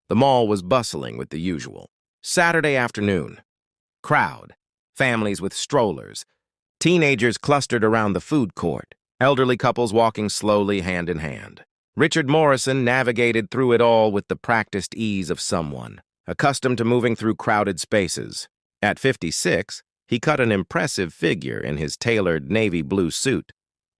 The mall was bustling with the usual. Saturday afternoon. Crowd. Families with strollers. Teenagers clustered around the food court. Elderly couples walking slowly hand in hand. Richard Morrison navigated through it all with the practiced ease of someone, accustomed to moving through crowded spaces. At 56, he cut an impressive figure in his tailored navy blue suit.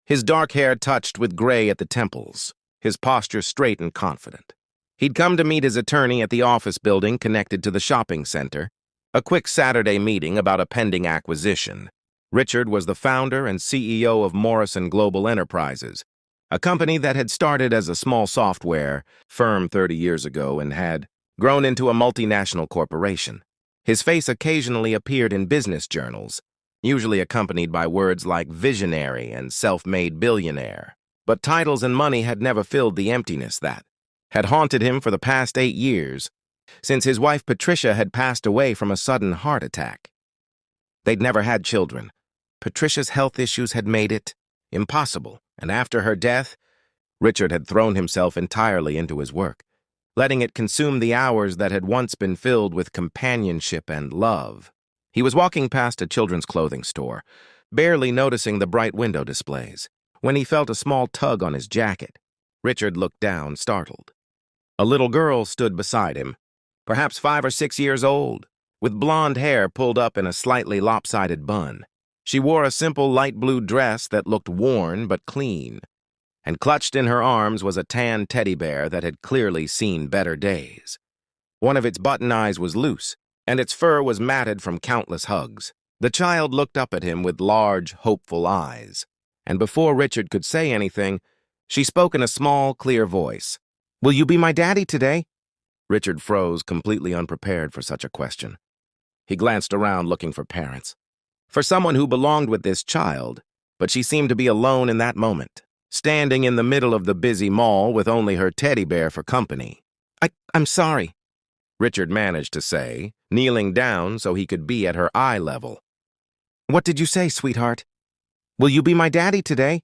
His dark hair touched with gray at the temples, his posture straight and confident. He'd come to meet his attorney at the office building connected to the shopping center, a quick Saturday meeting about a pending acquisition. Richard was the founder and CEO of Morrison Global Enterprises, a company that had started as a small software firm 30 years ago and had grown into a multinational corporation. His face occasionally appeared in business journals, usually accompanied by words like visionary and self-made billionaire. But titles and money had never filled the emptiness that had haunted him for the past 8 years, since his wife Patricia had passed away from a sudden heart attack. They'd never had children. Patricia's health issues had made it impossible, and after her death, Richard had thrown himself entirely into his work, letting it consume the hours that had once been filled with companionship and love. He was walking past a children's clothing store, barely noticing the bright window displays, when he felt a small tug on his jacket. Richard looked down, startled. A little girl stood beside him, perhaps 5 or 6 years old, with blonde hair pulled up in a slightly lopsided bun. She wore a simple light blue dress that looked worn but clean, and clutched in her arms was a tan teddy bear that had clearly seen better days. One of its button eyes was loose, and its fur was matted from countless hugs. The child looked up at him with large, hopeful eyes, and before Richard could say anything, she spoke in a small, clear voice. "Will you be my daddy today?" Richard froze, completely unprepared for such a question. He glanced around looking for parents, for someone who belonged with this child, but she seemed to be alone in that moment, standing in the middle of the busy mall with only her teddy bear for company. I'm sorry," Richard managed to say, kneeling down so he could be at her eye level. "What did you say, sweetheart? Will you be my daddy today?"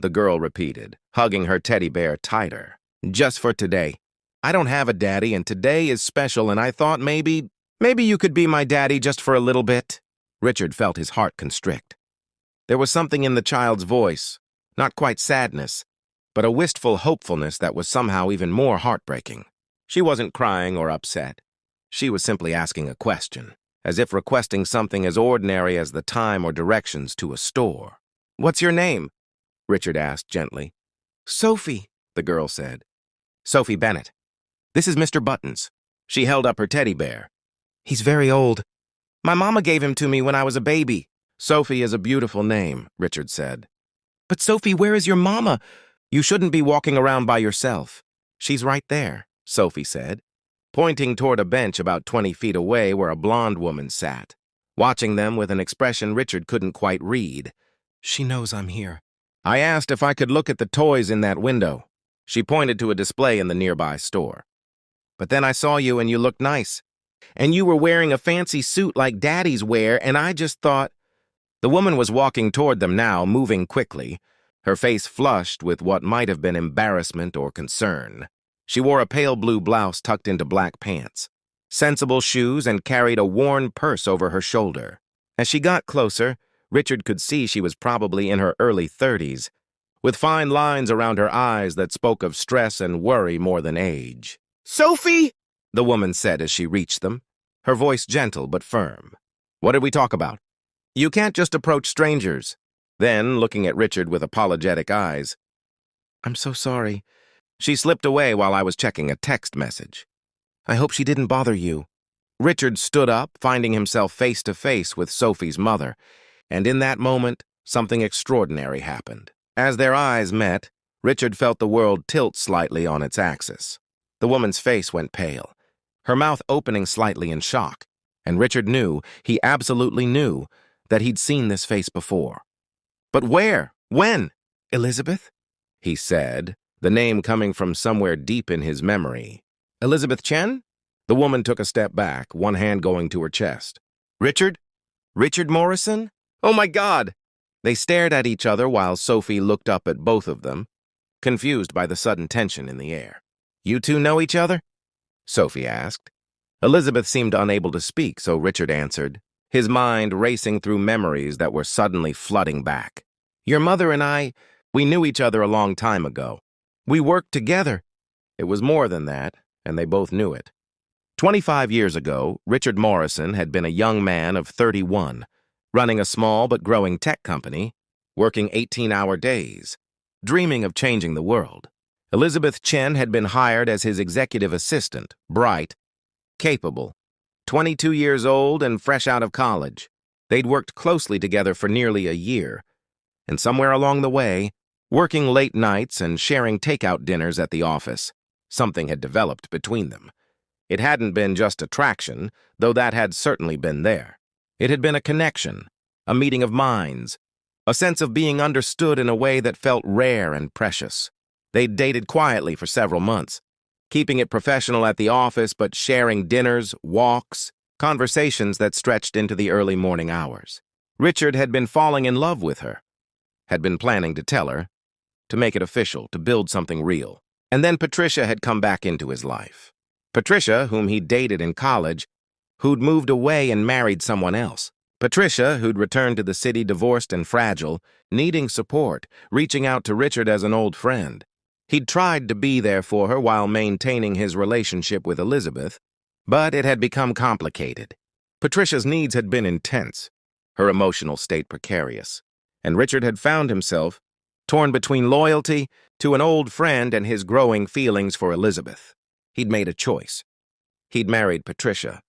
The girl repeated, hugging her teddy bear tighter. "Just for today. I don't have a daddy, and today is special, and I thought maybe you could be my daddy just for a little bit." Richard felt his heart constrict. There was something in the child's voice, not quite sadness, but a wistful hopefulness that was somehow even more heartbreaking. She wasn't crying or upset. She was simply asking a question, as if requesting something as ordinary as the time or directions to a store. "What's your name?" Richard asked gently. "Sophie," the girl said. "Sophie Bennett. This is Mr. Buttons." She held up her teddy bear. "He's very old. My mama gave him to me when I was a baby." "Sophie is a beautiful name," Richard said. "But Sophie, where is your mama? You shouldn't be walking around by yourself." "She's right there," Sophie said, pointing toward a bench about 20 feet away where a blonde woman sat, watching them with an expression Richard couldn't quite read. "She knows I'm here." "I asked if I could look at the toys in that window." She pointed to a display in the nearby store. "But then I saw you and you looked nice. And you were wearing a fancy suit like daddies wear, and I just thought—" The woman was walking toward them now, moving quickly, her face flushed with what might have been embarrassment or concern. She wore a pale blue blouse tucked into black pants, sensible shoes, and carried a worn purse over her shoulder. As she got closer, Richard could see she was probably in her early 30s, with fine lines around her eyes that spoke of stress and worry more than age. "Sophie!" the woman said as she reached them, her voice gentle but firm. "What did we talk about?" "You can't just approach strangers." Then, looking at Richard with apologetic eyes, "I'm so sorry. She slipped away while I was checking a text message. I hope she didn't bother you." Richard stood up, finding himself face to face with Sophie's mother, and in that moment, something extraordinary happened. As their eyes met, Richard felt the world tilt slightly on its axis. The woman's face went pale, her mouth opening slightly in shock, and Richard knew, he absolutely knew, that he'd seen this face before. "But where? When?" "Elizabeth?" he said, the name coming from somewhere deep in his memory. "Elizabeth Chen?" The woman took a step back, one hand going to her chest. "Richard? Richard Morrison? Oh my God!" They stared at each other while Sophie looked up at both of them, confused by the sudden tension in the air. "You two know each other?" Sophie asked. Elizabeth seemed unable to speak, so Richard answered, his mind racing through memories that were suddenly flooding back. Your mother and I, we knew each other a long time ago. We worked together. It was more than that, and they both knew it. 25 years ago, Richard Morrison had been a young man of 31, running a small but growing tech company, working 18-hour days, dreaming of changing the world. Elizabeth Chen had been hired as his executive assistant, bright, capable, 22 years old and fresh out of college. They'd worked closely together for nearly a year, and somewhere along the way, working late nights and sharing takeout dinners at the office, something had developed between them. It hadn't been just attraction, though that had certainly been there. It had been a connection, a meeting of minds, a sense of being understood in a way that felt rare and precious. They'd dated quietly for several months, keeping it professional at the office but sharing dinners, walks, conversations that stretched into the early morning hours. Richard had been falling in love with her, had been planning to tell her, to make it official, to build something real. And then Patricia had come back into his life. Patricia, whom he'd dated in college, who'd moved away and married someone else. Patricia, who'd returned to the city divorced and fragile, needing support, reaching out to Richard as an old friend. He'd tried to be there for her while maintaining his relationship with Elizabeth, but it had become complicated. Patricia's needs had been intense, her emotional state precarious, and Richard had found himself torn between loyalty to an old friend and his growing feelings for Elizabeth. He'd made a choice. He'd married Patricia,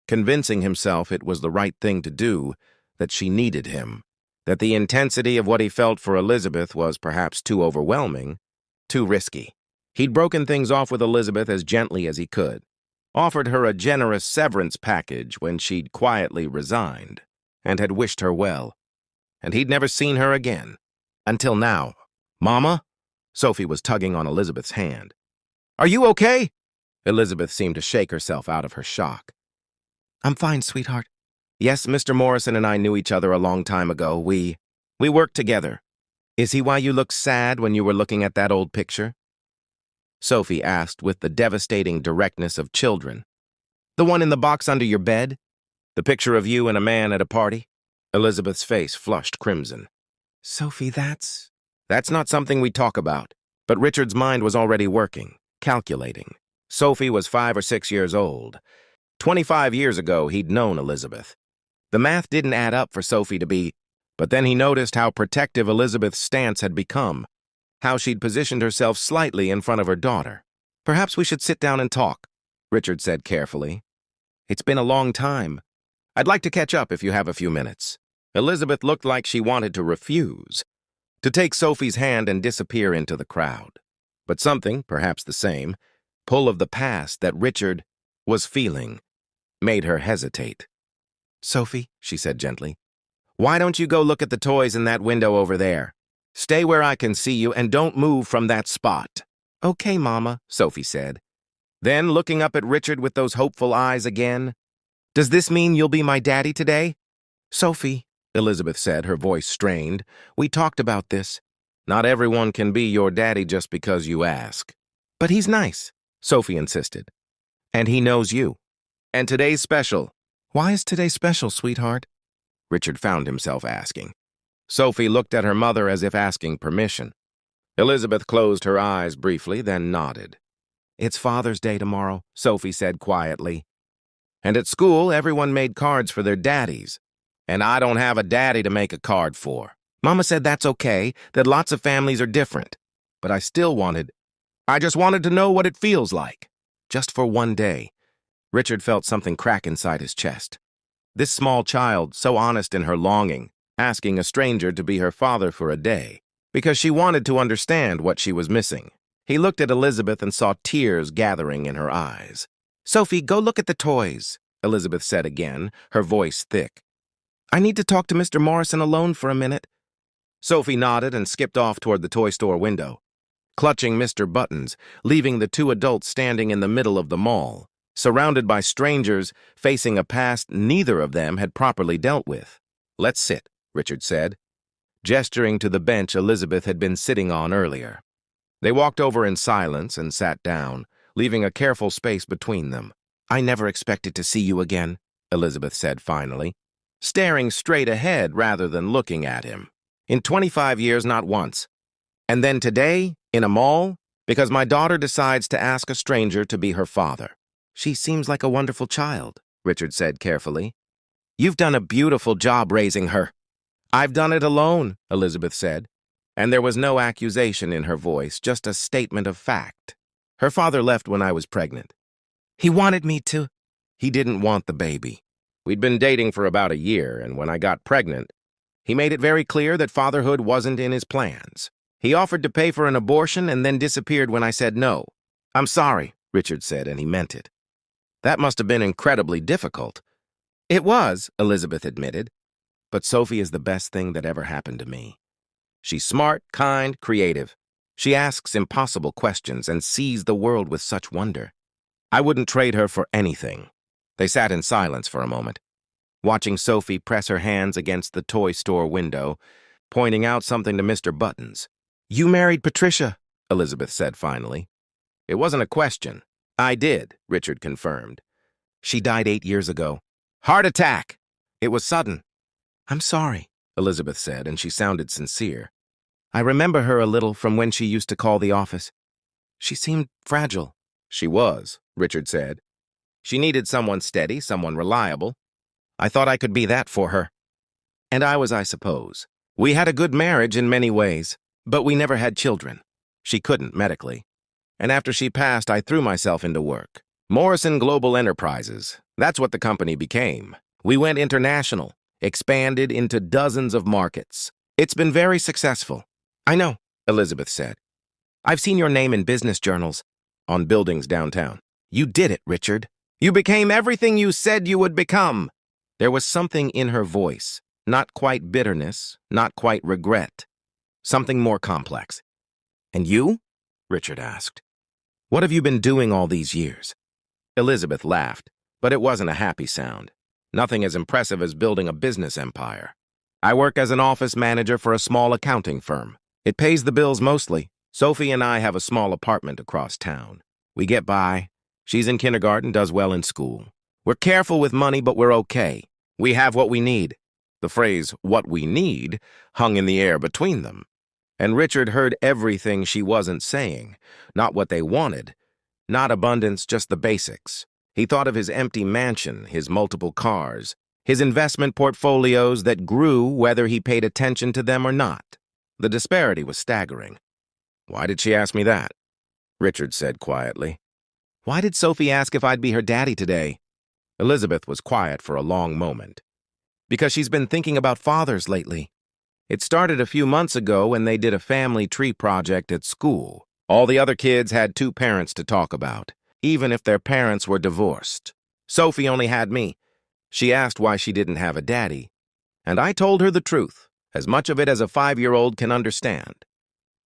convincing himself it was the right thing to do, that she needed him, that the intensity of what he felt for Elizabeth was perhaps too overwhelming, too risky. He'd broken things off with Elizabeth as gently as he could, offered her a generous severance package when she'd quietly resigned, and had wished her well. And he'd never seen her again. Until now. Mama? Sophie was tugging on Elizabeth's hand. Are you okay? Elizabeth seemed to shake herself out of her shock. I'm fine, sweetheart. Yes, Mr. Morrison and I knew each other a long time ago. We worked together. Is he why you looked sad when you were looking at that old picture? Sophie asked with the devastating directness of children. The one in the box under your bed? The picture of you and a man at a party? Elizabeth's face flushed crimson. Sophie, that's not something we talk about. But Richard's mind was already working, calculating. Sophie was 5 or 6 years old. 25 years ago, he'd known Elizabeth. The math didn't add up for Sophie to be, but then he noticed how protective Elizabeth's stance had become, how she'd positioned herself slightly in front of her daughter. Perhaps we should sit down and talk, Richard said carefully. It's been a long time. I'd like to catch up if you have a few minutes. Elizabeth looked like she wanted to refuse, to take Sophie's hand and disappear into the crowd. But something, perhaps the same, pull of the past that Richard was feeling, made her hesitate. Sophie, she said gently, why don't you go look at the toys in that window over there? Stay where I can see you and don't move from that spot. Okay, Mama, Sophie said. Then, looking up at Richard with those hopeful eyes again, does this mean you'll be my daddy today? Sophie, Elizabeth said, her voice strained, we talked about this. Not everyone can be your daddy just because you ask. But he's nice, Sophie insisted. And he knows you. And today's special. Why is today special, sweetheart? Richard found himself asking. Sophie looked at her mother as if asking permission. Elizabeth closed her eyes briefly, then nodded. It's Father's Day tomorrow, Sophie said quietly. And at school, everyone made cards for their daddies. And I don't have a daddy to make a card for. Mama said that's okay, that lots of families are different. But I just wanted to know what it feels like. Just for one day. Richard felt something crack inside his chest. This small child, so honest in her longing, asking a stranger to be her father for a day, because she wanted to understand what she was missing. He looked at Elizabeth and saw tears gathering in her eyes. Sophie, go look at the toys, Elizabeth said again, her voice thick. I need to talk to Mr. Morrison alone for a minute. Sophie nodded and skipped off toward the toy store window, clutching Mr. Buttons, leaving the two adults standing in the middle of the mall, surrounded by strangers facing a past neither of them had properly dealt with. Let's sit, Richard said, gesturing to the bench Elizabeth had been sitting on earlier. They walked over in silence and sat down, leaving a careful space between them. "I never expected to see you again," Elizabeth said finally, staring straight ahead rather than looking at him. "In 25 years, not once. And then today, in a mall, because my daughter decides to ask a stranger to be her father." "She seems like a wonderful child," Richard said carefully. "You've done a beautiful job raising her." "I've done it alone," Elizabeth said, and there was no accusation in her voice, just a statement of fact. "Her father left when I was pregnant. He wanted me to—" "He didn't want the baby. We'd been dating for about a year, and when I got pregnant, he made it very clear that fatherhood wasn't in his plans. He offered to pay for an abortion and then disappeared when I said no." "I'm sorry," Richard said, and he meant it. "That must have been incredibly difficult." "It was," Elizabeth admitted. "But Sophie is the best thing that ever happened to me. She's smart, kind, creative. She asks impossible questions and sees the world with such wonder. I wouldn't trade her for anything." They sat in silence for a moment, watching Sophie press her hands against the toy store window, pointing out something to Mr. Buttons. "You married Patricia," Elizabeth said finally. "It wasn't a question." "I did," Richard confirmed. "She died 8 years ago. Heart attack. It was sudden." "I'm sorry," Elizabeth said, and she sounded sincere. "I remember her a little from when she used to call the office. She seemed fragile." "She was," Richard said. "She needed someone steady, someone reliable. I thought I could be that for her. And I was, I suppose. We had a good marriage in many ways, but we never had children. She couldn't medically. And after she passed, I threw myself into work. Morrison Global Enterprises. That's what the company became. We went international, expanded into dozens of markets. It's been very successful." "I know," Elizabeth said. "I've seen your name in business journals." "On buildings downtown." "You did it, Richard. You became everything you said you would become." There was something in her voice, not quite bitterness, not quite regret. Something more complex. "And you?" Richard asked. "What have you been doing all these years?" Elizabeth laughed, but it wasn't a happy sound. "Nothing as impressive as building a business empire. I work as an office manager for a small accounting firm. It pays the bills mostly. Sophie and I have a small apartment across town. We get by. She's in kindergarten, does well in school. We're careful with money, but we're okay. We have what we need." The phrase, "what we need," hung in the air between them. And Richard heard everything she wasn't saying, not what they wanted, not abundance, just the basics. He thought of his empty mansion, his multiple cars, his investment portfolios that grew whether he paid attention to them or not. The disparity was staggering. "Why did she ask me that?" Richard said quietly. "Why did Sophie ask if I'd be her daddy today?" Elizabeth was quiet for a long moment. "Because she's been thinking about fathers lately. It started a few months ago when they did a family tree project at school. All the other kids had 2 parents to talk about, even if their parents were divorced. Sophie only had me. She asked why she didn't have a daddy, and I told her the truth, as much of it as a 5-year-old can understand.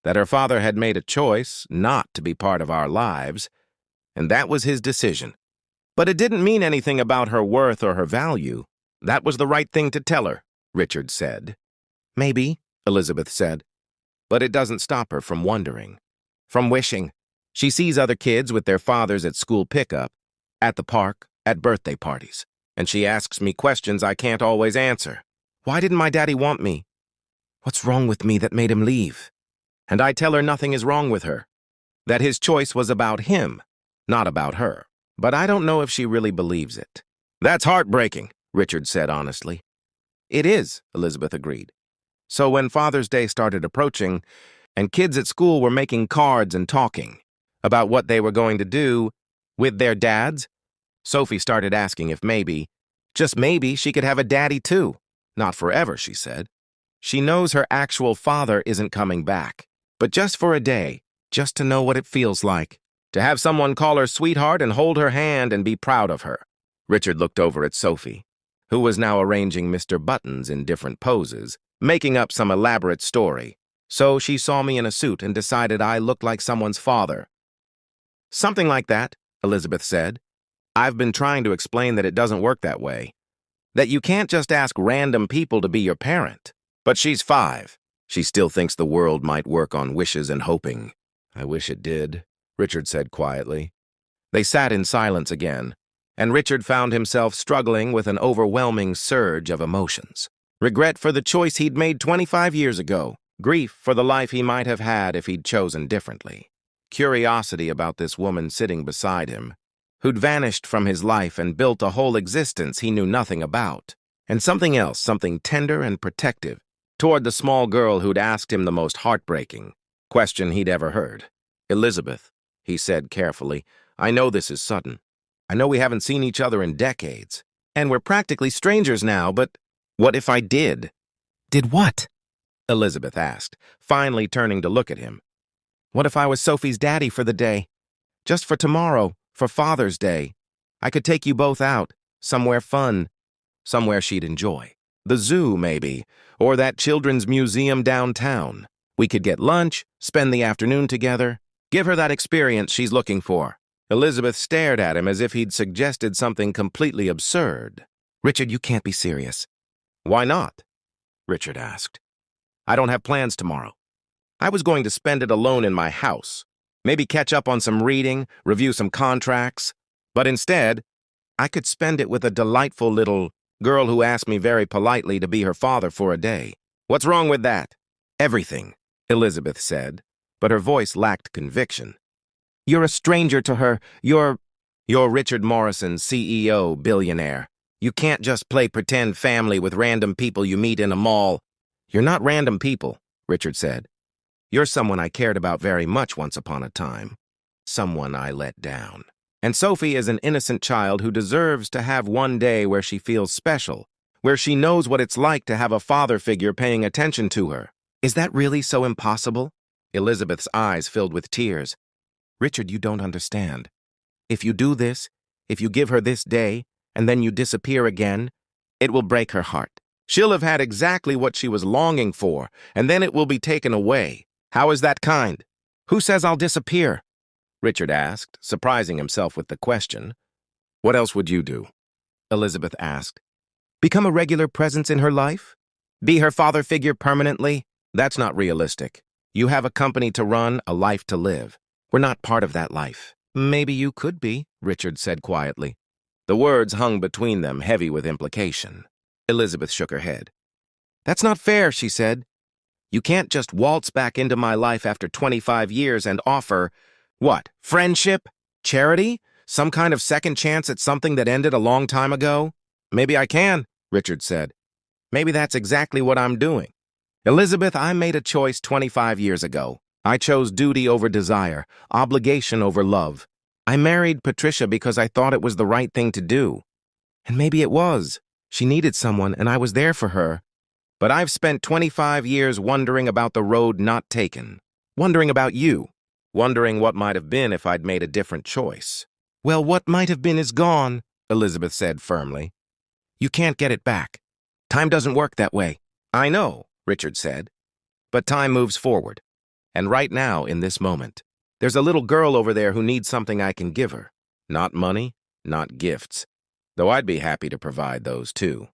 That her father had made a choice not to be part of our lives, and that was his decision. But it didn't mean anything about her worth or her value. That was the right thing to tell her," Richard said. "Maybe," Elizabeth said. "But it doesn't stop her from wondering, from wishing. She sees other kids with their fathers at school pickup, at the park, at birthday parties, and she asks me questions I can't always answer. Why didn't my daddy want me? What's wrong with me that made him leave? And I tell her nothing is wrong with her, that his choice was about him, not about her. But I don't know if she really believes it." "That's heartbreaking," Richard said honestly. "It is," Elizabeth agreed. "So when Father's Day started approaching, and kids at school were making cards and talking about what they were going to do with their dads, Sophie started asking if maybe, just maybe, she could have a daddy too. Not forever, she said. She knows her actual father isn't coming back, but just for a day, just to know what it feels like. To have someone call her sweetheart and hold her hand and be proud of her." Richard looked over at Sophie, who was now arranging Mr. Buttons in different poses, making up some elaborate story. "So she saw me in a suit and decided I looked like someone's father." "Something like that," Elizabeth said. "I've been trying to explain that it doesn't work that way. That you can't just ask random people to be your parent. But she's 5. She still thinks the world might work on wishes and hoping." "I wish it did," Richard said quietly. They sat in silence again, and Richard found himself struggling with an overwhelming surge of emotions. Regret for the choice he'd made 25 years ago. Grief for the life he might have had if he'd chosen differently. Curiosity about this woman sitting beside him, who'd vanished from his life and built a whole existence he knew nothing about. And something else, something tender and protective, toward the small girl who'd asked him the most heartbreaking question he'd ever heard. "Elizabeth," he said carefully, "I know this is sudden. I know we haven't seen each other in decades, and we're practically strangers now, but what if I did?" "Did what?" Elizabeth asked, finally turning to look at him. "What if I was Sophie's daddy for the day? Just for tomorrow, for Father's Day. I could take you both out, somewhere fun, somewhere she'd enjoy. The zoo, maybe, or that children's museum downtown. We could get lunch, spend the afternoon together, give her that experience she's looking for." Elizabeth stared at him as if he'd suggested something completely absurd. "Richard, you can't be serious." "Why not?" Richard asked. "I don't have plans tomorrow. I was going to spend it alone in my house, maybe catch up on some reading, review some contracts, but instead, I could spend it with a delightful little girl who asked me very politely to be her father for a day. What's wrong with that?" "Everything," Elizabeth said, but her voice lacked conviction. "You're a stranger to her. You're Richard Morrison, CEO, Billionaire. You can't just play pretend family with random people you meet in a mall." "You're not random people," Richard said. "You're someone I cared about very much once upon a time. Someone I let down. And Sophie is an innocent child who deserves to have one day where she feels special, where she knows what it's like to have a father figure paying attention to her." "Is that really so impossible?" Elizabeth's eyes filled with tears. "Richard, you don't understand. If you do this, if you give her this day, and then you disappear again, it will break her heart. She'll have had exactly what she was longing for, and then it will be taken away. How is that kind?" "Who says I'll disappear?" Richard asked, surprising himself with the question. "What else would you do?" Elizabeth asked. "Become a regular presence in her life? Be her father figure permanently? That's not realistic. You have a company to run, a life to live. We're not part of that life." "Maybe you could be," Richard said quietly. The words hung between them, heavy with implication. Elizabeth shook her head. "That's not fair," she said. "You can't just waltz back into my life after 25 years and offer, what, friendship? Charity? Some kind of second chance at something that ended a long time ago?" "Maybe I can," Richard said. "Maybe that's exactly what I'm doing. Elizabeth, I made a choice 25 years ago. I chose duty over desire, obligation over love. I married Patricia because I thought it was the right thing to do. And maybe it was. She needed someone, and I was there for her. But I've spent 25 years wondering about the road not taken, wondering about you, wondering what might have been if I'd made a different choice." "Well, what might have been is gone," Elizabeth said firmly. "You can't get it back. Time doesn't work that way." "I know," Richard said, "but time moves forward. And right now, in this moment, there's a little girl over there who needs something I can give her. Not money, not gifts, though I'd be happy to provide those too.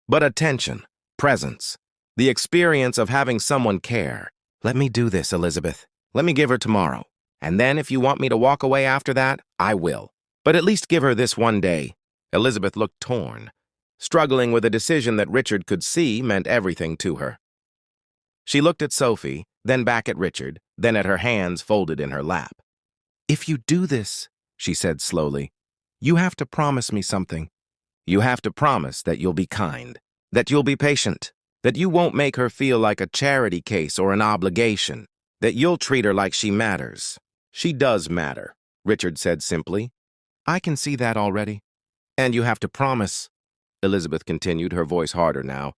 But attention, presence, the experience of having someone care. Let me do this, Elizabeth. Let me give her tomorrow. And then if you want me to walk away after that, I will. But at least give her this one day." Elizabeth looked torn, struggling with a decision that Richard could see meant everything to her. She looked at Sophie, then back at Richard, then at her hands folded in her lap. "If you do this," she said slowly, "you have to promise me something. You have to promise that you'll be kind, that you'll be patient, that you won't make her feel like a charity case or an obligation, that you'll treat her like she matters." "She does matter," Richard said simply. "I can see that already. And you have to promise," Elizabeth continued, her voice harder now,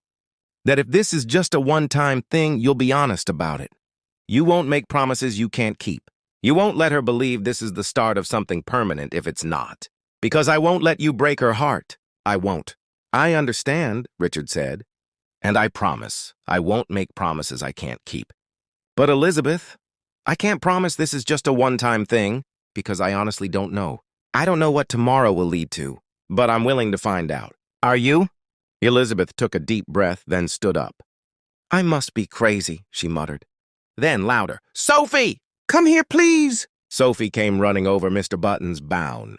"that if this is just a one-time thing, you'll be honest about it. You won't make promises you can't keep. You won't let her believe this is the start of something permanent if it's not. Because I won't let you break her heart. I won't." "I understand," Richard said, "and I promise I won't make promises I can't keep. But Elizabeth, I can't promise this is just a one-time thing, because I honestly don't know. I don't know what tomorrow will lead to, but I'm willing to find out. Are you?" Elizabeth took a deep breath, then stood up. "I must be crazy," she muttered. Then louder, "Sophie! Come here, please!" Sophie came running over Mr. Button's bound.